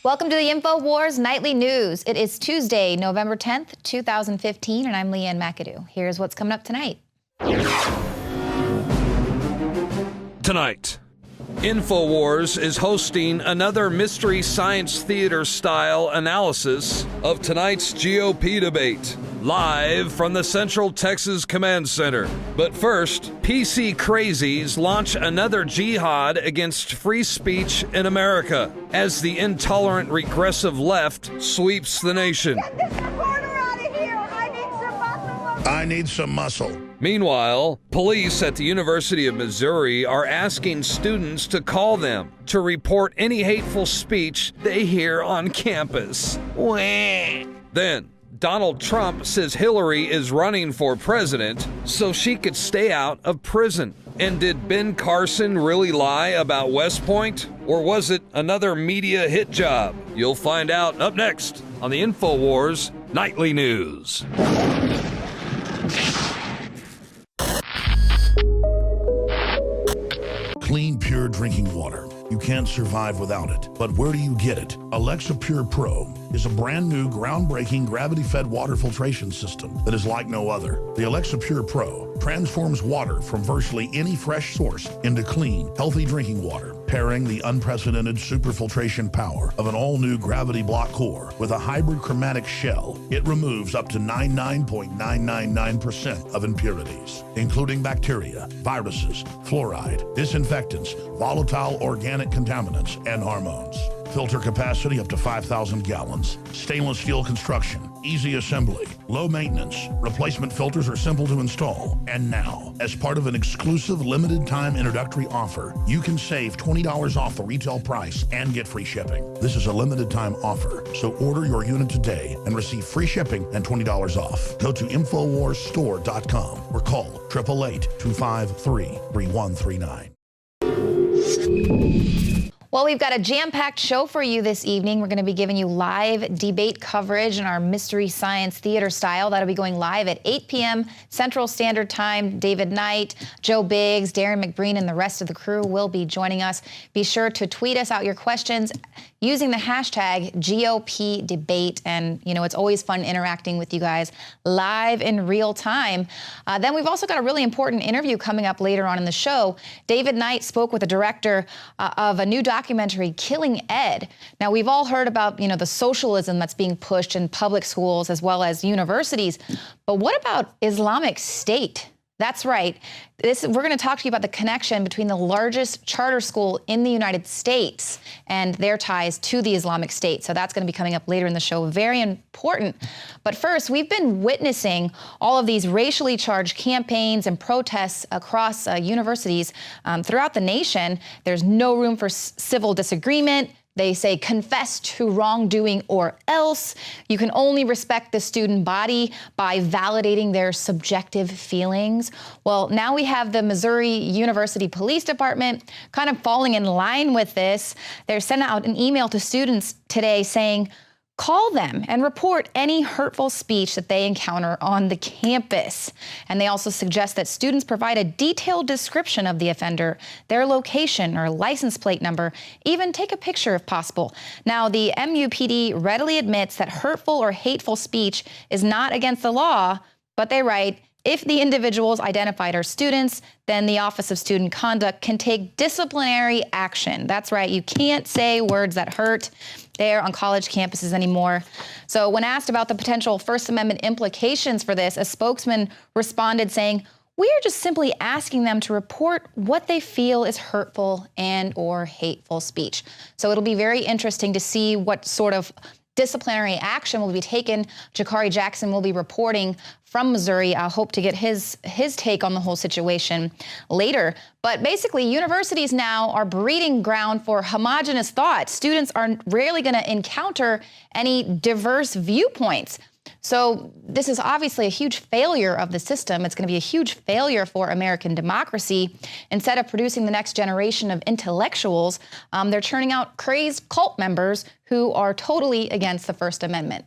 Welcome to the INFOWARS Nightly News. It is Tuesday, November 10th, 2015, and I'm Leanne McAdoo. Here's what's coming up tonight. Tonight, INFOWARS is hosting another Mystery Science Theater style analysis of tonight's GOP debate, live from the Central Texas Command Center. But first, PC crazies launch another jihad against free speech in America as the intolerant regressive left sweeps the nation. Get this reporter out of here! I need some muscle. Meanwhile, police at the University of Missouri are asking students to call them to report any hateful speech they hear on campus. Then, Donald Trump says Hillary is running for president so she could stay out of prison. And did Ben Carson really lie about West Point? Or was it another media hit job? You'll find out up next on the INFOWARS Nightly News. Clean, pure drinking water. You can't survive without it. But where do you get it? Alexa Pure Pro is a brand new, groundbreaking, gravity-fed water filtration system that is like no other. The Alexa Pure Pro transforms water from virtually any fresh source into clean, healthy drinking water, pairing the unprecedented superfiltration power of an all-new gravity block core with a hybrid chromatic shell. It removes up to 99.999% of impurities, including bacteria, viruses, fluoride, disinfectants, volatile organic contaminants, and hormones. Filter capacity up to 5,000 gallons. Stainless steel construction, easy assembly, low maintenance. Replacement filters are simple to install. And now, as part of an exclusive limited time introductory offer, you can save $20 off the retail price and get free shipping. This is a limited time offer, so order your unit today and receive free shipping and $20 off. Go to InfoWarsStore.com or call 888-253-3139. Well, we've got a jam-packed show for you this evening. We're going to be giving you live debate coverage in our Mystery Science Theater style. That'll be going live at 8 p.m. Central Standard Time. David Knight, Joe Biggs, Darren McBreen, and the rest of the crew will be joining us. Be sure to tweet us out your questions using the hashtag GOP debate. And, you know, it's always fun interacting with you guys live in real time. Then we've also got a really important interview coming up later on in the show. David Knight spoke with the director of a new documentary, Killing Ed. Now, we've all heard about, you know, the socialism that's being pushed in public schools as well as universities. But what about Islamic State? That's right. We're going to talk to you about the connection between the largest charter school in the United States and their ties to the Islamic State. So that's going to be coming up later in the show. Very important. But first, we've been witnessing all of these racially charged campaigns and protests across universities throughout the nation. There's no room for civil disagreement. They say confess to wrongdoing or else. You can only respect the student body by validating their subjective feelings. Well, now we have the Missouri University Police Department kind of falling in line with this. They're sending out an email to students today saying, call them and report any hurtful speech that they encounter on the campus. And they also suggest that students provide a detailed description of the offender, their location or license plate number, even take a picture if possible. Now, the MUPD readily admits that hurtful or hateful speech is not against the law, but they write, if the individuals identified are students, then the Office of Student Conduct can take disciplinary action. That's right, you can't say words that hurt there on college campuses anymore. So when asked about the potential First Amendment implications for this, a spokesman responded saying, we are just simply asking them to report what they feel is hurtful and or hateful speech. So it'll be very interesting to see what sort of disciplinary action will be taken. Jakari Jackson will be reporting from Missouri. I hope to get his take on the whole situation later. But basically, universities now are breeding ground for homogenous thought. Students are rarely going to encounter any diverse viewpoints. So this is obviously a huge failure of the system. It's going to be a huge failure for American democracy. Instead of producing the next generation of intellectuals, they're churning out crazed cult members who are totally against the First Amendment.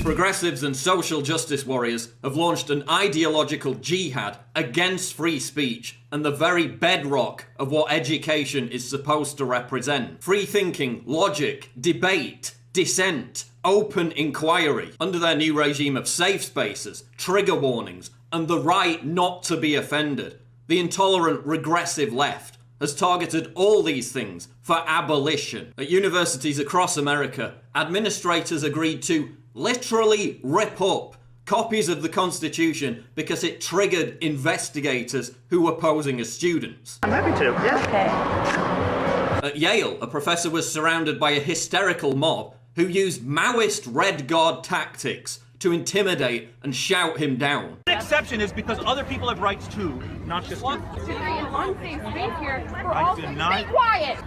Progressives and social justice warriors have launched an ideological jihad against free speech and the very bedrock of what education is supposed to represent. Free thinking, logic, debate, dissent, open inquiry. Under their new regime of safe spaces, trigger warnings, and the right not to be offended, the intolerant, regressive left has targeted all these things for abolition. At universities across America, administrators agreed to literally rip up copies of the Constitution because it triggered investigators who were posing as students. I'm happy to, yeah. Okay. At Yale, a professor was surrounded by a hysterical mob who used Maoist Red Guard tactics to intimidate and shout him down. The exception is because other people have rights too, not just you. Unsafe space here for I all. did not. Stay quiet.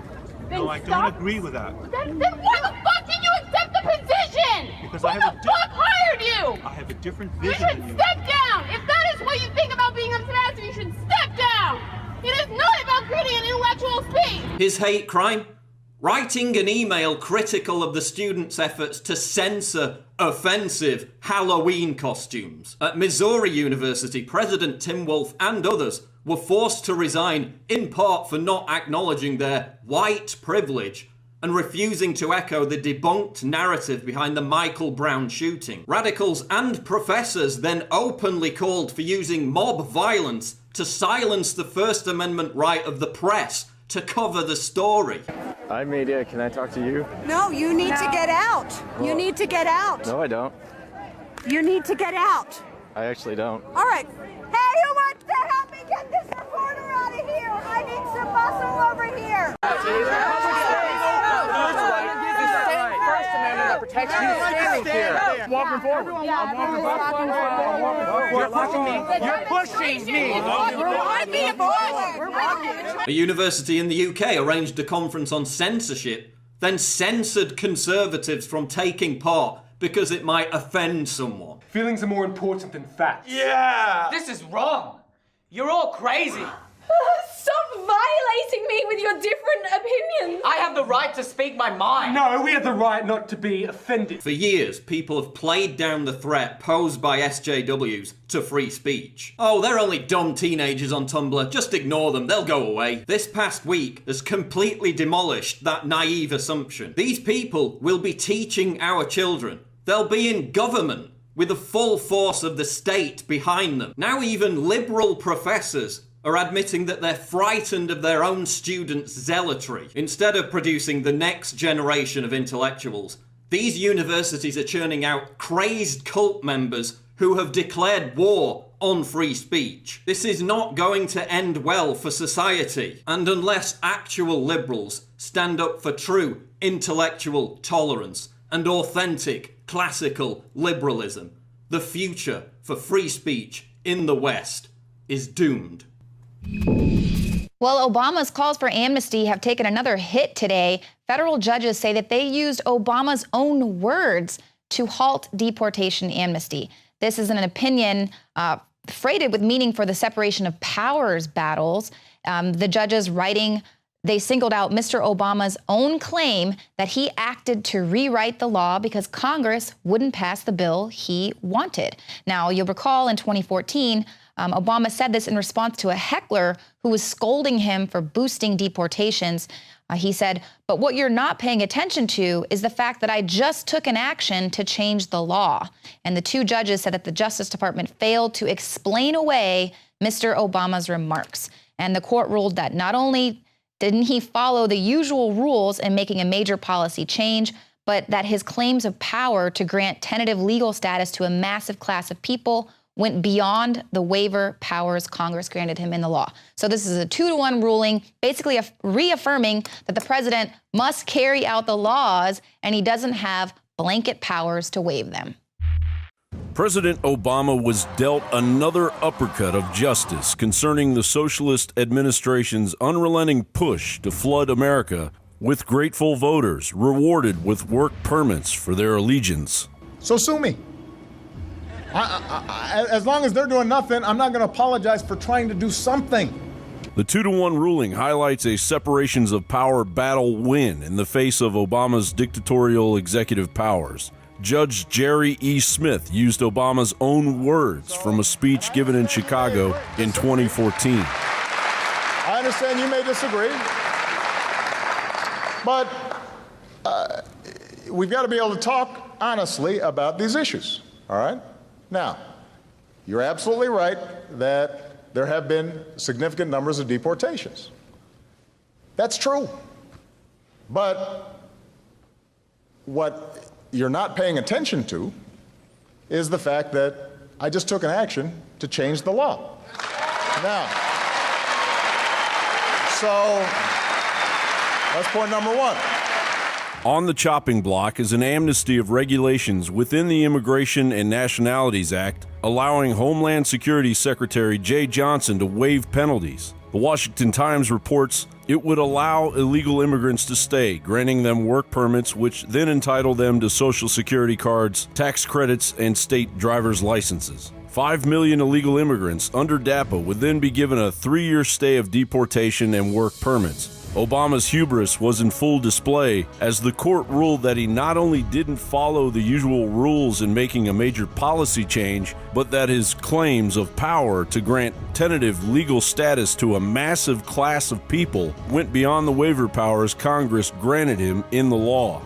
No, I don't agree with that. Then why the fuck did you accept the position? Because Who I have the fuck hired you? I have a different You vision should than you. step down. If that is what you think about being a master, you should step down. It is not about creating an intellectual space. His hate crime? Writing an email critical of the students' efforts to censor offensive Halloween costumes. At Missouri University, President Tim Wolf and others were forced to resign in part for not acknowledging their white privilege and refusing to echo the debunked narrative behind the Michael Brown shooting. Radicals and professors then openly called for using mob violence to silence the First Amendment right of the press to cover the story. Hi, media. Can I talk to you? No, you need to get out. You need to get out. No, I don't. You need to get out. I actually don't. All right. Hey, who wants to help me get this reporter out of here? I need some muscle over here. First Amendment that protects you standing here. Walking forward. You're pushing me. You're pushing me. A university in the UK arranged a conference on censorship, then censored conservatives from taking part because it might offend someone. Feelings are more important than facts. Yeah! This is wrong. You're all crazy. Stop violating me with your different opinions. I have the right to speak my mind. No, we have the right not to be offended. For years, people have played down the threat posed by SJWs to free speech. Oh, they're only dumb teenagers on Tumblr. Just ignore them. They'll go away. This past week has completely demolished that naive assumption. These people will be teaching our children. They'll be in government with the full force of the state behind them. Now even liberal professors are admitting that they're frightened of their own students' zealotry. Instead of producing the next generation of intellectuals, these universities are churning out crazed cult members who have declared war on free speech. This is not going to end well for society, and unless actual liberals stand up for true intellectual tolerance and authentic classical liberalism, the future for free speech in the West is doomed. Well, Obama's calls for amnesty have taken another hit today. Federal judges say that they used Obama's own words to halt deportation amnesty. This is an opinion freighted with meaning for the separation of powers battles. The judges writing, they singled out Mr. Obama's own claim that he acted to rewrite the law because Congress wouldn't pass the bill he wanted. Now, you'll recall in 2014, Obama said this in response to a heckler who was scolding him for boosting deportations. He said, "But what you're not paying attention to is the fact that I just took an action to change the law." And the two judges said that the Justice Department failed to explain away Mr. Obama's remarks. And the court ruled that not only didn't he follow the usual rules in making a major policy change, but that his claims of power to grant tentative legal status to a massive class of people went beyond the waiver powers Congress granted him in the law. So this is a 2-to-1 ruling, basically reaffirming that the president must carry out the laws and he doesn't have blanket powers to waive them. President Obama was dealt another uppercut of justice concerning the socialist administration's unrelenting push to flood America with grateful voters rewarded with work permits for their allegiance. So sue me. As long as they're doing nothing, I'm not going to apologize for trying to do something. The 2-to-1 ruling highlights a separations of power battle win in the face of Obama's dictatorial executive powers. Judge Jerry E. Smith used Obama's own words from a speech given in Chicago in 2014. understand you may disagree, but we've got to be able to talk honestly about these issues, all right? Now, you're absolutely right that there have been significant numbers of deportations. That's true. But what you're not paying attention to is the fact that I just took an action to change the law. Now, so that's point number one. On the chopping block is an amnesty of regulations within the Immigration and Nationalities Act, allowing Homeland Security Secretary Jay Johnson to waive penalties. The Washington Times reports it would allow illegal immigrants to stay, granting them work permits, which then entitle them to Social Security cards, tax credits, and state driver's licenses. 5 million illegal immigrants under DAPA would then be given a 3-year stay of deportation and work permits. Obama's hubris was in full display as the court ruled that he not only didn't follow the usual rules in making a major policy change, but that his claims of power to grant tentative legal status to a massive class of people went beyond the waiver powers Congress granted him in the law.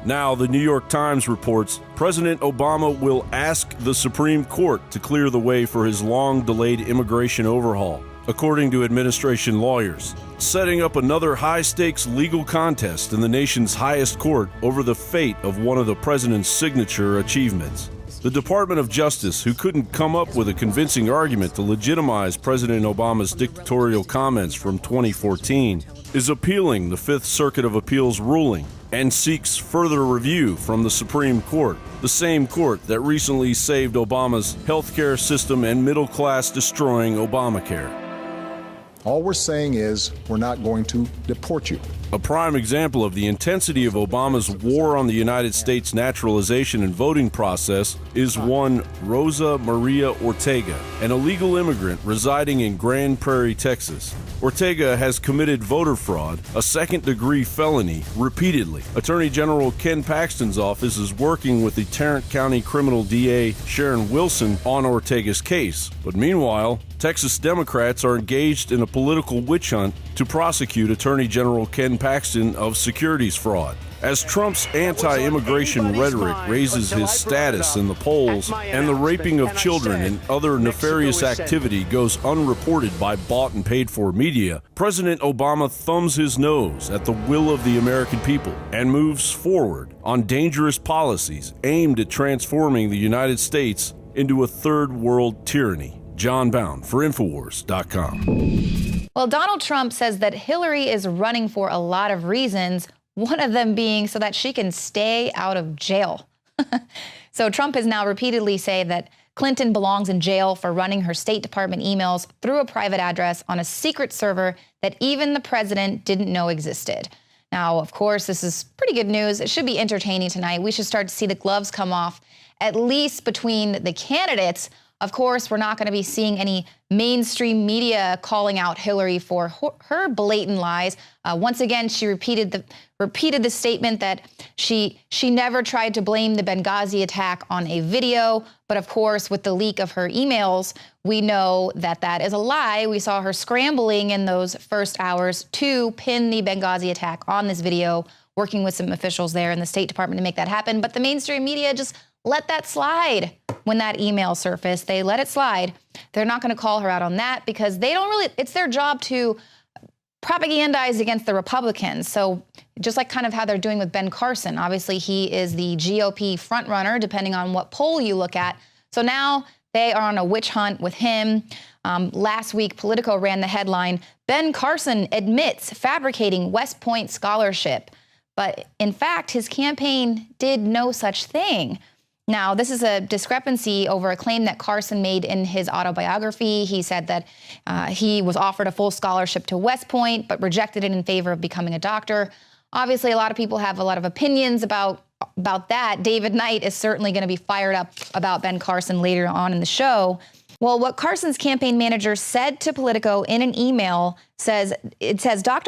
Now, the New York Times reports President Obama will ask the Supreme Court to clear the way for his long-delayed immigration overhaul, according to administration lawyers, setting up another high-stakes legal contest in the nation's highest court over the fate of one of the president's signature achievements. The Department of Justice, who couldn't come up with a convincing argument to legitimize President Obama's dictatorial comments from 2014, is appealing the Fifth Circuit of Appeals ruling and seeks further review from the Supreme Court, the same court that recently saved Obama's healthcare system and middle-class destroying Obamacare. All we're saying is we're not going to deport you. A prime example of the intensity of Obama's war on the United States naturalization and voting process is one Rosa Maria Ortega, an illegal immigrant residing in Grand Prairie, Texas. Ortega has committed voter fraud, a second-degree felony, repeatedly. Attorney General Ken Paxton's office is working with the Tarrant County criminal DA Sharon Wilson on Ortega's case. But meanwhile, Texas Democrats are engaged in a political witch hunt to prosecute Attorney General Ken Paxton of securities fraud. As Trump's anti-immigration rhetoric raises his status in the polls and the raping of children and other nefarious activity goes unreported by bought and paid-for media, President Obama thumbs his nose at the will of the American people and moves forward on dangerous policies aimed at transforming the United States into a third-world tyranny. John Bound for INFOWARS.com. Well, Donald Trump says that Hillary is running for a lot of reasons, one of them being so that she can stay out of jail. So Trump has now repeatedly said that Clinton belongs in jail for running her State Department emails through a private address on a secret server that even the president didn't know existed. Now, of course, this is pretty good news. It should be entertaining tonight. We should start to see the gloves come off, at least between the candidates. Of course, we're not going to be seeing any mainstream media calling out Hillary for her blatant lies. Once again, she repeated the statement that she never tried to blame the Benghazi attack on a video. But of course, with the leak of her emails, we know that that is a lie. We saw her scrambling in those first hours to pin the Benghazi attack on this video, working with some officials there in the State Department to make that happen. But the mainstream media just let that slide. When that email surfaced, they let it slide. They're not going to call her out on that because they don't really, it's their job to propagandize against the Republicans. So just like kind of how they're doing with Ben Carson, obviously he is the GOP frontrunner, depending on what poll you look at. So now they are on a witch hunt with him. Last week, Politico ran the headline, Ben Carson admits fabricating West Point scholarship. But in fact, his campaign did no such thing. Now, this is a discrepancy over a claim that Carson made in his autobiography. He said that he was offered a full scholarship to West Point, but rejected it in favor of becoming a doctor. Obviously, a lot of people have a lot of opinions about that. David Knight is certainly going to be fired up about Ben Carson later on in the show. Well, what Carson's campaign manager said to Politico in an email says, Dr.